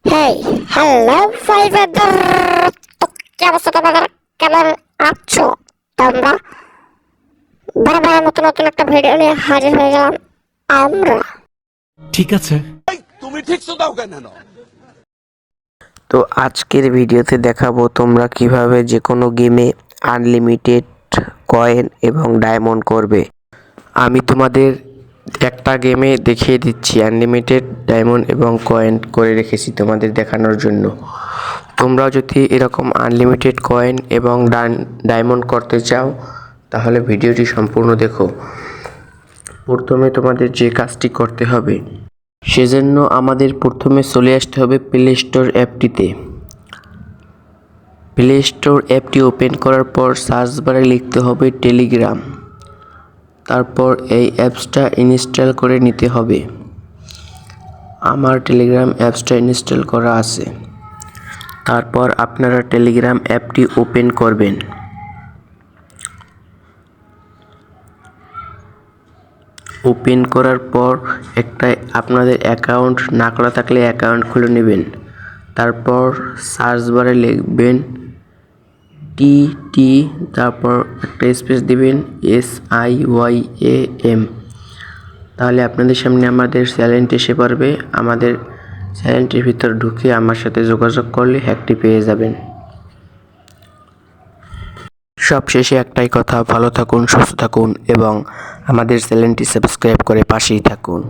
হেই, hello ফাইভেদার, কি অবস্থা তোমাদের? কেমন আছো তোমরা? বারবার নতুন নতুন একটা ভিডিও নিয়ে হাজির হয়ে গেলাম আমরা। ঠিক আছে। তুমি ঠিক তো দাও কেন? তো আজকের ভিডিওতে দেখাবো তোমরা কিভাবে যে কোনো গেমে আনলিমিটেড কয়েন এবং ডায়মন্ড করবে। আমি তোমাদের একটা গেমে দেখিয়ে দিচ্ছি, আনলিমিটেড ডায়মন্ড এবং কয়েন করে রেখেছি তোমাদের দেখানোর জন্য। তোমরাও যদি এরকম আনলিমিটেড কয়েন এবং ডায়মন্ড করতে চাও তাহলে ভিডিওটি সম্পূর্ণ দেখো। প্রথমে তোমাদের যে কাজটি করতে হবে, সেজন্য আমাদের প্রথমে চলে আসতে হবে প্লে স্টোর অ্যাপটিতে। প্লে স্টোর অ্যাপটি ওপেন করার পর সার্চ বারে লিখতে হবে টেলিগ্রাম। তারপর এই অ্যাপসটা ইনস্টল করে নিতে হবে। আমার টেলিগ্রাম অ্যাপসটা ইনস্টল করা আছে। তারপর আপনারা টেলিগ্রাম অ্যাপটি ওপেন করবেন। ওপেন করার পর একটা আপনাদের অ্যাকাউন্ট না খোলা থাকলে অ্যাকাউন্ট খুলে নেবেন। তারপর সার্চ বারে লিখবেন টি, তারপর একটা স্পেস দিবেন SIYAM। তাহলে আপনাদের সামনে আমাদের চ্যানেলটি এসে পড়বে। আমাদের চ্যানেলটির ভিতর ঢুকে আমার সাথে যোগাযোগ করলে হ্যাকটি পেয়ে যাবেন। সবশেষে একটাই কথা, ভালো থাকুন, সুস্থ থাকুন এবং আমাদের চ্যানেলটি সাবস্ক্রাইব করে পাশেই থাকুন।